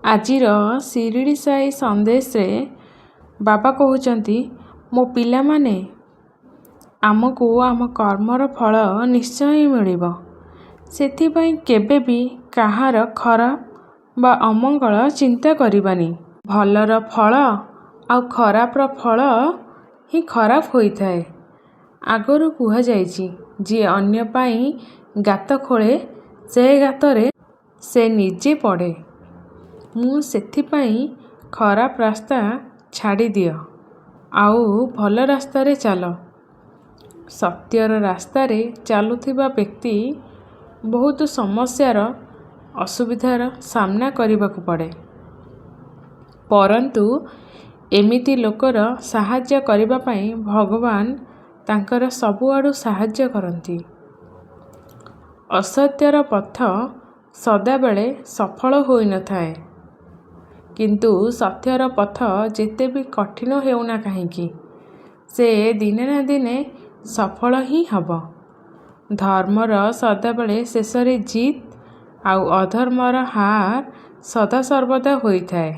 ଆଜିର ଶିରିଡ଼ି ସାଇ ସନ୍ଦେଶରେ ବାବା କହୁଛନ୍ତି, ମୋ ପିଲାମାନେ, ଆମକୁ ଆମ କର୍ମର ଫଳ ନିଶ୍ଚୟ ମିଳିବ। ସେଥିପାଇଁ କେବେ ବି କାହାର ଖରାପ ବା ଅମଙ୍ଗଳ ଚିନ୍ତା କରିବାନି। ଭଲର ଫଳ ଆଉ ଖରାପର ଫଳ ହିଁ ଖରାପ ହୋଇଥାଏ। ଆଗରୁ କୁହାଯାଇଛି, ଯିଏ ଅନ୍ୟ ପାଇଁ ଗାତ ଖୋଳେ ସେ ଗାତରେ ସେ ନିଜେ ପଡ଼େ। ମୁଁ ସେଥିପାଇଁ ଖରାପ ରାସ୍ତା ଛାଡ଼ିଦିଅ ଆଉ ଭଲ ରାସ୍ତାରେ ଚାଲ। ସତ୍ୟର ରାସ୍ତାରେ ଚାଲୁଥିବା ବ୍ୟକ୍ତି ବହୁତ ସମସ୍ୟାର ଅସୁବିଧାର ସାମ୍ନା କରିବାକୁ ପଡ଼େ। ପରନ୍ତୁ ଏମିତି ଲୋକର ସାହାଯ୍ୟ କରିବା ପାଇଁ ଭଗବାନ ତାଙ୍କର ସବୁଆଡ଼ୁ ସାହାଯ୍ୟ କରନ୍ତି। ଅସତ୍ୟର ପଥ ସଦାବେଳେ ସଫଳ ହୋଇନଥାଏ। କିନ୍ତୁ ସତ୍ୟର ପଥ ଯେତେ ବି କଠିନ ହେଉନା କାହିଁକି, ସେ ଦିନେ ନା ଦିନେ ସଫଳ ହିଁ ହେବ। ଧର୍ମର ସଦାବେଳେ ଶେଷରେ ଜିତ୍ ଆଉ ଅଧର୍ମର ହାର ସଦାସର୍ବଦା ହୋଇଥାଏ।